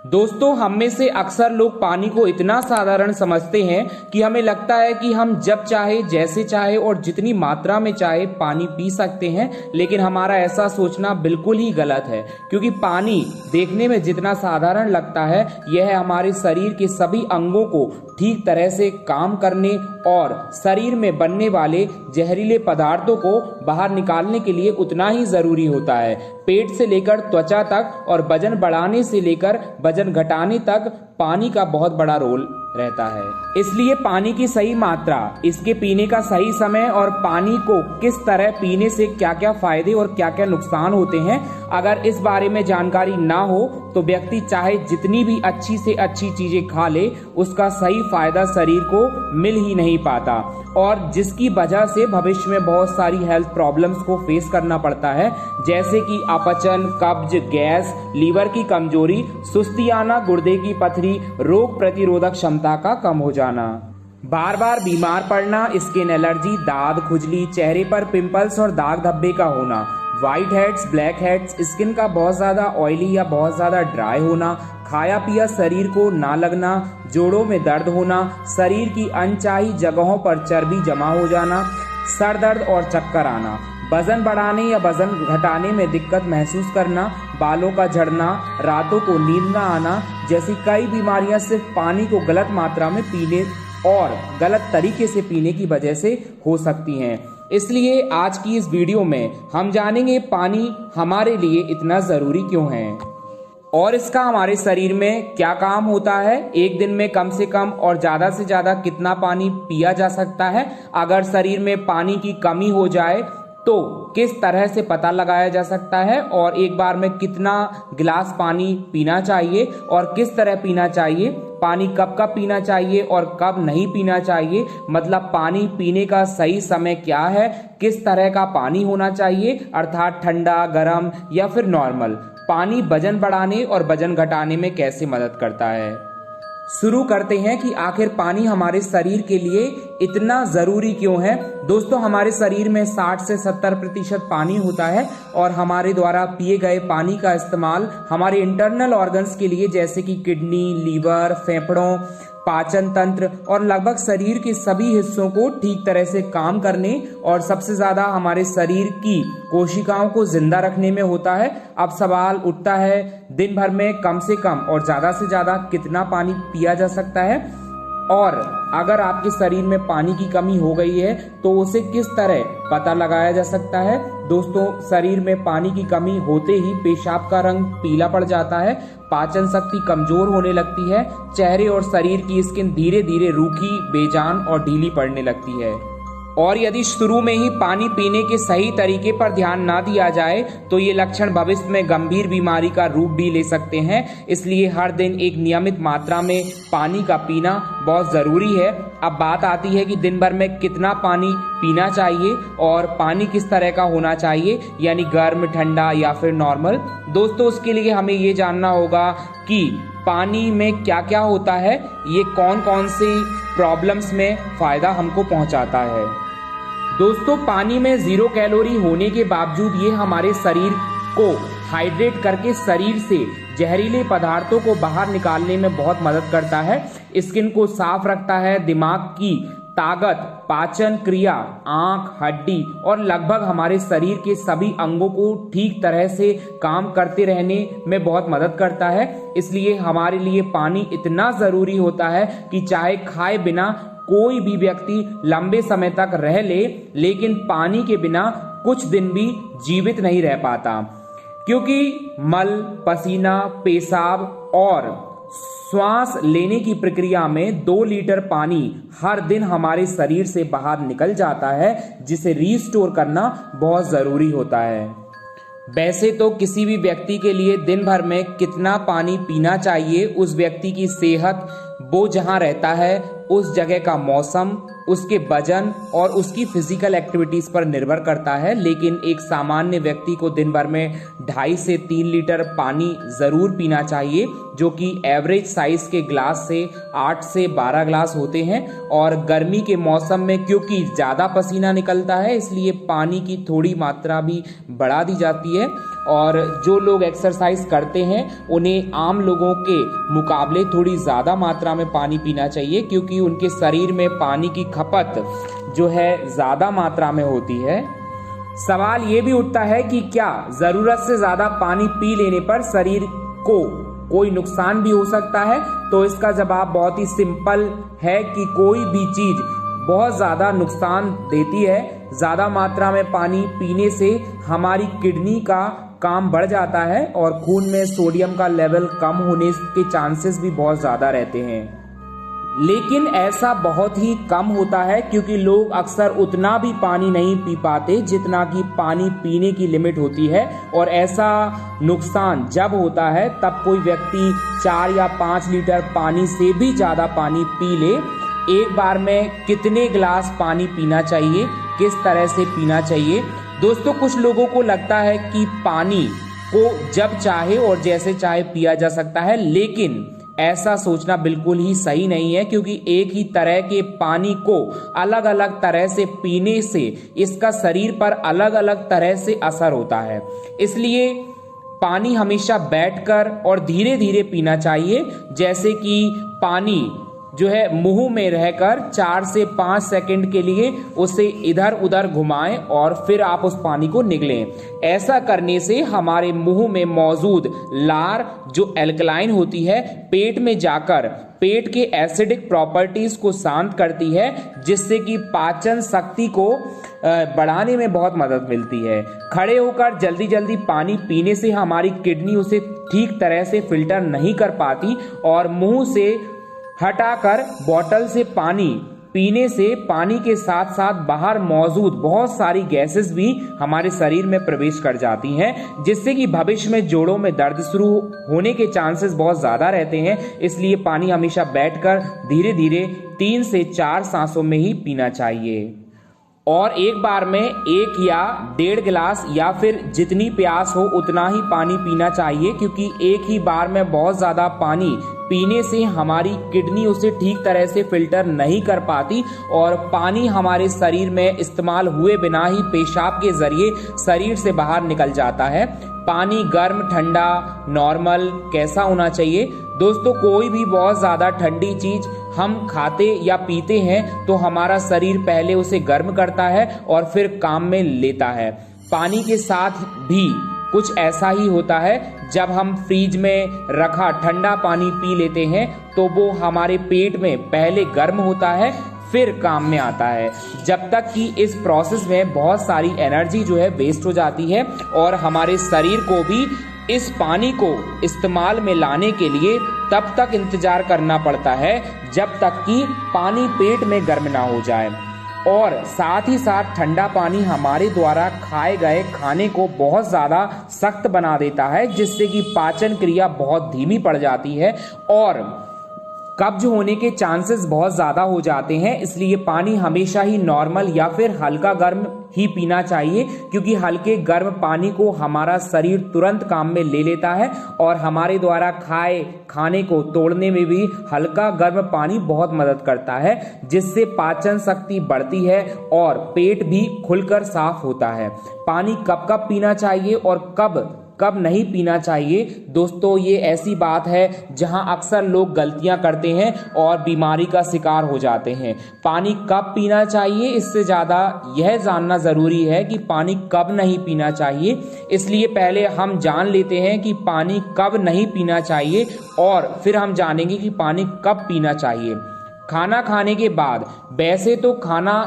दोस्तों, हम में से अक्सर लोग पानी को इतना साधारण समझते हैं कि हमें लगता है कि हम जब चाहे, जैसे चाहे और जितनी मात्रा में चाहे पानी पी सकते हैं। लेकिन हमारा ऐसा सोचना बिल्कुल ही गलत है, क्योंकि पानी देखने में जितना साधारण लगता है, यह हमारे शरीर के सभी अंगों को ठीक तरह से काम करने और शरीर में बनने वाले जहरीले पदार्थों को बाहर निकालने के लिए उतना ही जरूरी होता है। पेट से लेकर त्वचा तक और वजन बढ़ाने से लेकर वजन घटाने तक पानी का बहुत बड़ा रोल रहता है। इसलिए पानी की सही मात्रा, इसके पीने का सही समय और पानी को किस तरह पीने से क्या क्या फायदे और क्या क्या नुकसान होते हैं, अगर इस बारे में जानकारी ना हो तो व्यक्ति चाहे जितनी भी अच्छी से अच्छी चीजें खा ले, उसका सही फायदा शरीर को मिल ही नहीं पाता, और जिसकी वजह से भविष्य में बहुत सारी हेल्थ प्रॉब्लम्स को फेस करना पड़ता है, जैसे कि अपचन, कब्ज, गैस, लीवर की कमजोरी, सुस्ती आना, गुर्दे की पथरी, रोग प्रतिरोधक क्षमता का कम हो जाना, बार बार बीमार पड़ना, स्किन एलर्जी, दाद, खुजली, चेहरे पर पिंपल्स और दाग धब्बे का होना, white heads, black heads, skin का बहुत ज्यादा ऑयली या बहुत ज्यादा ड्राई होना, खाया पिया शरीर को ना लगना, जोड़ों में दर्द होना, शरीर की अनचाही जगहों पर चर्बी जमा हो जाना, सर दर्द और चक्कर आना, वजन बढ़ाने या वजन घटाने में दिक्कत महसूस करना, बालों का झड़ना, रातों को नींद न आना जैसी कई बीमारियां सिर्फ पानी को गलत मात्रा में पीने और गलत तरीके से पीने की वजह से हो सकती हैं। इसलिए आज की इस वीडियो में हम जानेंगे पानी हमारे लिए इतना जरूरी क्यों है और इसका हमारे शरीर में क्या काम होता है। एक दिन में कम से कम और ज्यादा से ज्यादा कितना पानी पिया जा सकता है, अगर शरीर में पानी की कमी हो जाए तो किस तरह से पता लगाया जा सकता है, और एक बार में कितना गिलास पानी पीना चाहिए और किस तरह पीना चाहिए, पानी कब कब पीना चाहिए और कब नहीं पीना चाहिए, मतलब पानी पीने का सही समय क्या है, किस तरह का पानी होना चाहिए, अर्थात ठंडा, गर्म या फिर नॉर्मल, पानी वजन बढ़ाने और वजन घटाने में कैसे मदद करता है। शुरू करते हैं कि आखिर पानी हमारे शरीर के लिए इतना जरूरी क्यों है। दोस्तों, हमारे शरीर में 60 से 70% पानी होता है और हमारे द्वारा पिए गए पानी का इस्तेमाल हमारे इंटरनल ऑर्गन्स के लिए, जैसे कि किडनी, लीवर, फेफड़ों, पाचन तंत्र और लगभग शरीर के सभी हिस्सों को ठीक तरह से काम करने और सबसे ज्यादा हमारे शरीर की कोशिकाओं को जिंदा रखने में होता है। अब सवाल उठता है, दिन भर में कम से कम और ज्यादा से ज्यादा कितना पानी पिया जा सकता है, और अगर आपके शरीर में पानी की कमी हो गई है तो उसे किस तरह पता लगाया जा सकता है। दोस्तों, शरीर में पानी की कमी होते ही पेशाब का रंग पीला पड़ जाता है, पाचन शक्ति कमजोर होने लगती है, चेहरे और शरीर की स्किन धीरे धीरे रूखी, बेजान और ढीली पड़ने लगती है। और यदि शुरू में ही पानी पीने के सही तरीके पर ध्यान ना दिया जाए तो ये लक्षण भविष्य में गंभीर बीमारी का रूप भी ले सकते हैं। इसलिए हर दिन एक नियमित मात्रा में पानी का पीना बहुत जरूरी है। अब बात आती है कि दिन भर में कितना पानी पीना चाहिए और पानी किस तरह का होना चाहिए, यानी गर्म, ठंडा या फिर नॉर्मल। दोस्तों, उसके लिए हमें ये जानना होगा कि पानी में क्या क्या होता है, ये कौन कौन सी प्रॉब्लम्स में फायदा हमको पहुंचाता है। दोस्तों, पानी में 0 कैलोरी होने के बावजूद ये हमारे शरीर को हाइड्रेट करके शरीर से जहरीले पदार्थों को बाहर निकालने में बहुत मदद करता है, स्किन को साफ रखता है, दिमाग की ताकत, पाचन क्रिया, आंख, हड्डी और लगभग हमारे शरीर के सभी अंगों को ठीक तरह से काम करते रहने में बहुत मदद करता है। इसलिए हमारे लिए पानी इतना जरूरी होता है कि चाहे खाए बिना कोई भी व्यक्ति लंबे समय तक रह ले, लेकिन पानी के बिना कुछ दिन भी जीवित नहीं रह पाता, क्योंकि मल, पसीना, पेशाब और श्वास लेने की प्रक्रिया में 2 लीटर पानी हर दिन हमारे शरीर से बाहर निकल जाता है, जिसे रीस्टोर करना बहुत जरूरी होता है। वैसे तो किसी भी व्यक्ति के लिए दिन भर में कितना पानी पीना चाहिए उस व्यक्ति की सेहत, वो जहां रहता है उस जगह का मौसम, उसके वजन और उसकी फिजिकल एक्टिविटीज पर निर्भर करता है। लेकिन एक सामान्य व्यक्ति को दिन भर में 2.5 से 3 लीटर पानी जरूर पीना चाहिए, जो कि एवरेज साइज के ग्लास से 8 से 12 ग्लास होते हैं। और गर्मी के मौसम में क्योंकि ज्यादा पसीना निकलता है, इसलिए पानी की थोड़ी मात्रा भी बढ़ा दी जाती है। और जो लोग एक्सरसाइज करते हैं उन्हें आम लोगों के मुकाबले थोड़ी ज़्यादा मात्रा में पानी पीना चाहिए, क्योंकि उनके शरीर में पानी की खपत जो है ज़्यादा मात्रा में होती है। सवाल ये भी उठता है कि क्या ज़रूरत से ज़्यादा पानी पी लेने पर शरीर को कोई नुकसान भी हो सकता है? तो इसका जवाब बहुत ही सिंपल है कि कोई भी चीज़ बहुत ज़्यादा नुकसान देती है। ज़्यादा मात्रा में पानी पीने से हमारी किडनी का काम बढ़ जाता है और खून में सोडियम का लेवल कम होने के चांसेस भी बहुत ज़्यादा रहते हैं। लेकिन ऐसा बहुत ही कम होता है, क्योंकि लोग अक्सर उतना भी पानी नहीं पी पाते जितना कि पानी पीने की लिमिट होती है। और ऐसा नुकसान जब होता है तब कोई व्यक्ति 4 या 5 लीटर पानी से भी ज़्यादा पानी पी ले। एक बार में कितने गिलास पानी पीना चाहिए, किस तरह से पीना चाहिए? दोस्तों, कुछ लोगों को लगता है कि पानी को जब चाहे और जैसे चाहे पिया जा सकता है, लेकिन ऐसा सोचना बिल्कुल ही सही नहीं है, क्योंकि एक ही तरह के पानी को अलग अलग तरह से पीने से इसका शरीर पर अलग अलग तरह से असर होता है। इसलिए पानी हमेशा बैठकर और धीरे धीरे पीना चाहिए। जैसे कि पानी जो है मुंह में रहकर 4 से 5 सेकंड के लिए उसे इधर उधर घुमाएं और फिर आप उस पानी को निगलें। ऐसा करने से हमारे मुंह में मौजूद लार जो एल्कलाइन होती है पेट में जाकर पेट के एसिडिक प्रॉपर्टीज को शांत करती है, जिससे कि पाचन शक्ति को बढ़ाने में बहुत मदद मिलती है। खड़े होकर जल्दी जल्दी पानी पीने से हमारी किडनी उसे ठीक तरह से फिल्टर नहीं कर पाती और मुंह से हटाकर बोतल से पानी पीने से पानी के साथ साथ बाहर मौजूद बहुत सारी गैसेस भी हमारे शरीर में प्रवेश कर जाती हैं, जिससे कि भविष्य में जोड़ों में दर्द शुरू होने के चांसेस बहुत ज़्यादा रहते हैं। इसलिए पानी हमेशा बैठकर धीरे धीरे 3 से 4 सांसों में ही पीना चाहिए और एक बार में 1 या 1.5 गिलास या फिर जितनी प्यास हो उतना ही पानी पीना चाहिए, क्योंकि एक ही बार में बहुत ज़्यादा पानी पीने से हमारी किडनी उसे ठीक तरह से फिल्टर नहीं कर पाती और पानी हमारे शरीर में इस्तेमाल हुए बिना ही पेशाब के जरिए शरीर से बाहर निकल जाता है। पानी गर्म, ठंडा, नॉर्मल कैसा होना चाहिए? दोस्तों, कोई भी बहुत ज़्यादा ठंडी चीज़ हम खाते या पीते हैं तो हमारा शरीर पहले उसे गर्म करता है और फिर काम में लेता है। पानी के साथ भी कुछ ऐसा ही होता है। जब हम फ्रिज में रखा ठंडा पानी पी लेते हैं तो वो हमारे पेट में पहले गर्म होता है फिर काम में आता है, जब तक कि इस प्रोसेस में बहुत सारी एनर्जी जो है वेस्ट हो जाती है और हमारे शरीर को भी इस पानी को इस्तेमाल में लाने के लिए तब तक इंतजार करना पड़ता है जब तक कि पानी पेट में गर्म ना हो जाए। और साथ ही साथ ठंडा पानी हमारे द्वारा खाए गए खाने को बहुत ज़्यादा सख्त बना देता है, जिससे कि पाचन क्रिया बहुत धीमी पड़ जाती है और कब्ज होने के चांसेस बहुत ज़्यादा हो जाते हैं। इसलिए पानी हमेशा ही नॉर्मल या फिर हल्का गर्म ही पीना चाहिए, क्योंकि हल्के गर्म पानी को हमारा शरीर तुरंत काम में ले लेता है और हमारे द्वारा खाए खाने को तोड़ने में भी हल्का गर्म पानी बहुत मदद करता है, जिससे पाचन शक्ति बढ़ती है और पेट भी खुलकर साफ होता है। पानी कब कब पीना चाहिए और कब नहीं पीना चाहिए? दोस्तों, ये ऐसी बात है जहां अक्सर लोग गलतियां करते हैं और बीमारी का शिकार हो जाते हैं। पानी कब पीना चाहिए, इससे ज़्यादा यह जानना ज़रूरी है कि पानी कब नहीं पीना चाहिए। इसलिए पहले हम जान लेते हैं कि पानी कब नहीं पीना चाहिए और फिर हम जानेंगे कि पानी कब पीना चाहिए। खाना खाने के बाद, वैसे तो खाना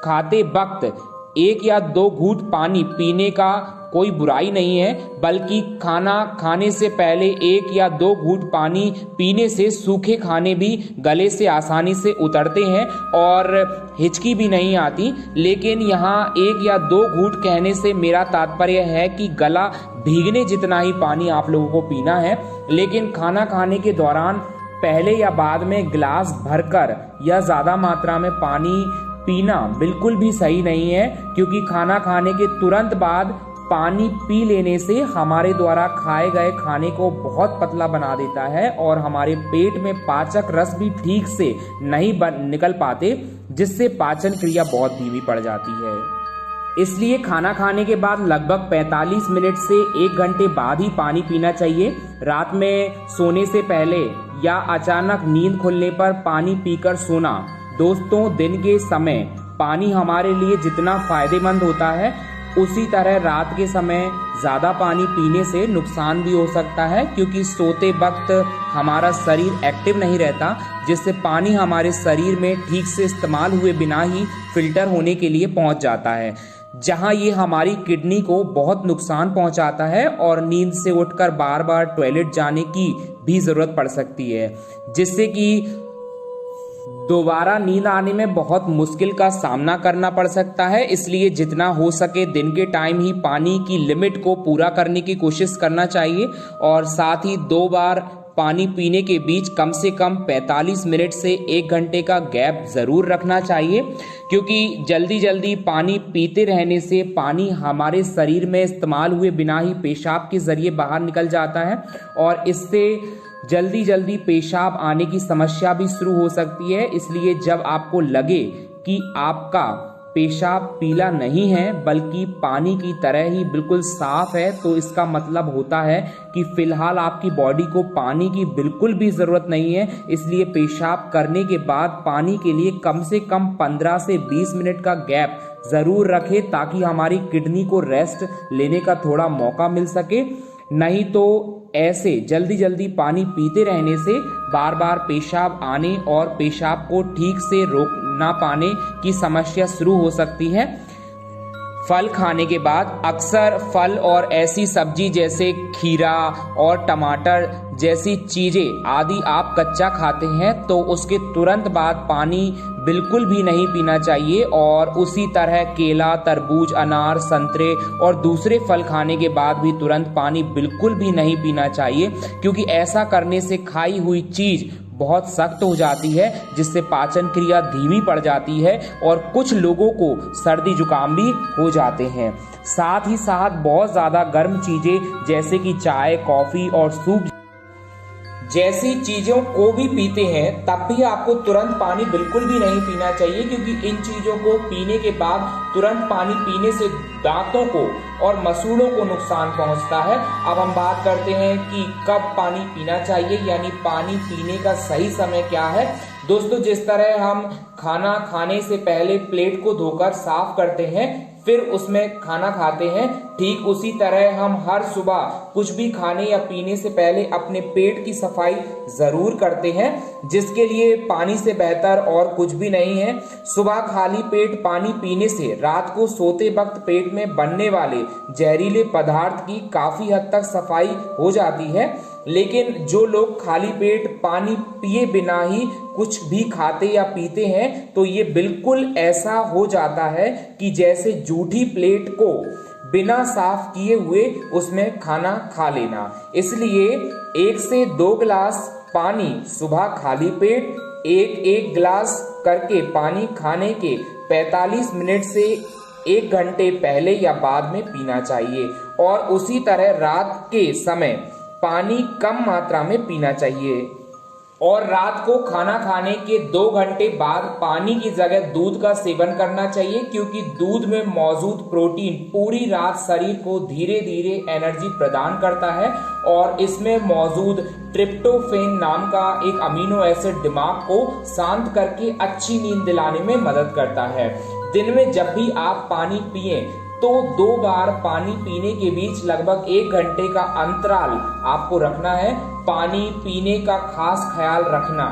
खाते वक्त 1 या 2 घूंट पानी पीने का कोई बुराई नहीं है, बल्कि खाना खाने से पहले 1 या 2 घूंट पानी पीने से सूखे खाने भी गले से आसानी से उतरते हैं और हिचकी भी नहीं आती। लेकिन यहाँ 1 या 2 घूंट कहने से मेरा तात्पर्य है कि गला भीगने जितना ही पानी आप लोगों को पीना है। लेकिन खाना खाने के दौरान पहले या बाद में गिलास भरकर या ज़्यादा मात्रा में पानी पीना बिल्कुल भी सही नहीं है, क्योंकि खाना खाने के तुरंत बाद पानी पी लेने से हमारे द्वारा खाए गए खाने को बहुत पतला बना देता है और हमारे पेट में पाचक रस भी ठीक से नहीं निकल पाते, जिससे पाचन क्रिया बहुत धीमी पड़ जाती है। इसलिए खाना खाने के बाद लगभग 45 मिनट से 1 घंटे बाद ही पानी पीना चाहिए। रात में सोने से पहले या अचानक नींद खुलने पर पानी पीकर सोना। दोस्तों, दिन के समय पानी हमारे लिए जितना फायदेमंद होता है, उसी तरह रात के समय ज़्यादा पानी पीने से नुकसान भी हो सकता है, क्योंकि सोते वक्त हमारा शरीर एक्टिव नहीं रहता, जिससे पानी हमारे शरीर में ठीक से इस्तेमाल हुए बिना ही फिल्टर होने के लिए पहुंच जाता है, जहां ये हमारी किडनी को बहुत नुकसान पहुंचाता है और नींद से उठकर बार बार टॉयलेट जाने की भी ज़रूरत पड़ सकती है, जिससे कि दोबारा नींद आने में बहुत मुश्किल का सामना करना पड़ सकता है। इसलिए जितना हो सके दिन के टाइम ही पानी की लिमिट को पूरा करने की कोशिश करना चाहिए और साथ ही 2 बार पानी पीने के बीच कम से कम 45 मिनट से 1 घंटे का गैप ज़रूर रखना चाहिए, क्योंकि जल्दी जल्दी पानी पीते रहने से पानी हमारे शरीर में इस्तेमाल हुए बिना ही पेशाब के ज़रिए बाहर निकल जाता है और इससे जल्दी जल्दी पेशाब आने की समस्या भी शुरू हो सकती है। इसलिए जब आपको लगे कि आपका पेशाब पीला नहीं है बल्कि पानी की तरह ही बिल्कुल साफ है, तो इसका मतलब होता है कि फिलहाल आपकी बॉडी को पानी की बिल्कुल भी ज़रूरत नहीं है। इसलिए पेशाब करने के बाद पानी के लिए कम से कम 15 से 20 मिनट का गैप ज़रूर रखें, ताकि हमारी किडनी को रेस्ट लेने का थोड़ा मौका मिल सके। नहीं तो ऐसे जल्दी जल्दी पानी पीते रहने से बार बार पेशाब आने और पेशाब को ठीक से रोक ना पाने की समस्या शुरू हो सकती है। फल खाने के बाद अक्सर फल और ऐसी सब्जी जैसे खीरा और टमाटर जैसी चीजें आदि आप कच्चा खाते हैं तो उसके तुरंत बाद पानी बिल्कुल भी नहीं पीना चाहिए, और उसी तरह केला, तरबूज, अनार, संतरे और दूसरे फल खाने के बाद भी तुरंत पानी बिल्कुल भी नहीं पीना चाहिए, क्योंकि ऐसा करने से खाई हुई चीज बहुत सख्त हो जाती है, जिससे पाचन क्रिया धीमी पड़ जाती है और कुछ लोगों को सर्दी जुकाम भी हो जाते हैं। साथ ही साथ बहुत ज़्यादा गर्म चीज़ें जैसे कि चाय, कॉफ़ी और सूप जैसी चीज़ों को भी पीते हैं तब भी आपको तुरंत पानी बिल्कुल भी नहीं पीना चाहिए, क्योंकि इन चीज़ों को पीने के बाद तुरंत पानी पीने से दांतों को और मसूड़ों को नुकसान पहुंचता है। अब हम बात करते हैं कि कब पानी पीना चाहिए, यानी पानी पीने का सही समय क्या है। दोस्तों, जिस तरह हम खाना खाने से पहले प्लेट को धोकर साफ करते हैं फिर उसमें खाना खाते हैं, ठीक उसी तरह हम हर सुबह कुछ भी खाने या पीने से पहले अपने पेट की सफाई जरूर करते हैं, जिसके लिए पानी से बेहतर और कुछ भी नहीं है। सुबह खाली पेट पानी पीने से रात को सोते वक्त पेट में बनने वाले जहरीले पदार्थ की काफी हद तक सफाई हो जाती है। लेकिन जो लोग खाली पेट पानी पिए बिना ही कुछ भी खाते या पीते हैं तो ये बिल्कुल ऐसा हो जाता है कि जैसे जूठी प्लेट को बिना साफ किए हुए उसमें खाना खा लेना। इसलिए 1 से 2 गिलास पानी सुबह खाली पेट 1-1 गिलास करके पानी खाने के 45 मिनट से 1 घंटे पहले या बाद में पीना चाहिए, और उसी तरह रात के समय पानी कम मात्रा में पीना चाहिए। और रात को खाना खाने के 2 घंटे बाद पानी की जगह दूध का सेवन करना चाहिए, क्योंकि दूध में मौजूद प्रोटीन पूरी रात शरीर को धीरे धीरे एनर्जी प्रदान करता है और इसमें मौजूद ट्रिप्टोफेन नाम का एक अमीनो एसिड दिमाग को शांत करके अच्छी नींद दिलाने में मदद करता है। दिन में जब भी आप पानी पिए तो 2 बार पानी पीने के बीच लगभग 1 घंटे का अंतराल आपको रखना है। पानी पीने का खास ख्याल रखना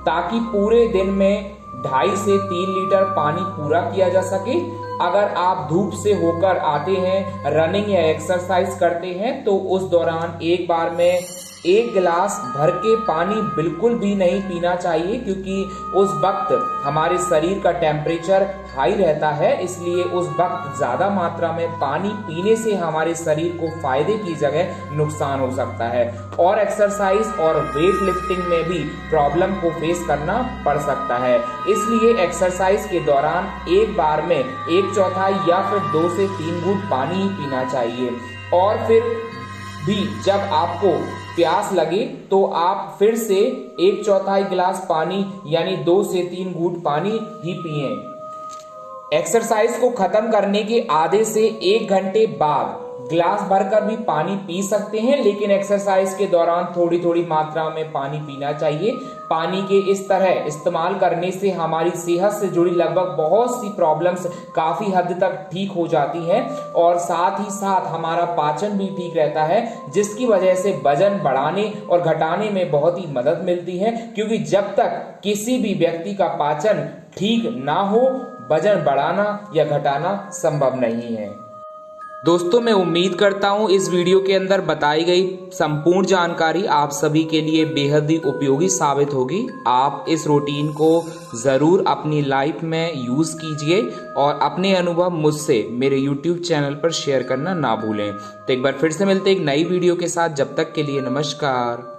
ताकि पूरे दिन में 2.5 से 3 लीटर पानी पूरा किया जा सके। अगर आप धूप से होकर आते हैं, रनिंग या एक्सरसाइज करते हैं तो उस दौरान एक बार में 1 गिलास भर के पानी बिल्कुल भी नहीं पीना चाहिए, क्योंकि उस वक्त हमारे शरीर का टेम्परेचर हाई रहता है। इसलिए उस वक्त ज्यादा मात्रा में पानी पीने से हमारे शरीर को फायदे की जगह नुकसान हो सकता है और एक्सरसाइज और वेट लिफ्टिंग में भी प्रॉब्लम को फेस करना पड़ सकता है। इसलिए एक्सरसाइज के दौरान एक बार में 1/4 या फिर 2 से 3 घूंट पानी ही पीना चाहिए, और फिर भी जब आपको प्यास लगे तो आप फिर से 1/4 गिलास पानी यानी 2 से 3 घूंट पानी ही पिएं। एक्सरसाइज को खत्म करने के आधे से 1 घंटे बाद ग्लास भरकर भी पानी पी सकते हैं, लेकिन एक्सरसाइज के दौरान थोड़ी थोड़ी मात्रा में पानी पीना चाहिए। पानी के इस तरह इस्तेमाल करने से हमारी सेहत से जुड़ी लगभग बहुत सी प्रॉब्लम्स काफी हद तक ठीक हो जाती हैं और साथ ही साथ हमारा पाचन भी ठीक रहता है, जिसकी वजह से वजन बढ़ाने और घटाने में बहुत ही मदद मिलती है। क्योंकि जब तक किसी भी व्यक्ति का पाचन ठीक ना हो, वजन बढ़ाना या घटाना संभव नहीं है। दोस्तों, मैं उम्मीद करता हूं इस वीडियो के अंदर बताई गई संपूर्ण जानकारी आप सभी के लिए बेहद ही उपयोगी साबित होगी। आप इस रूटीन को जरूर अपनी लाइफ में यूज कीजिए और अपने अनुभव मुझसे मेरे YouTube चैनल पर शेयर करना ना भूलें। तो एक बार फिर से मिलते एक नई वीडियो के साथ, जब तक के लिए नमस्कार।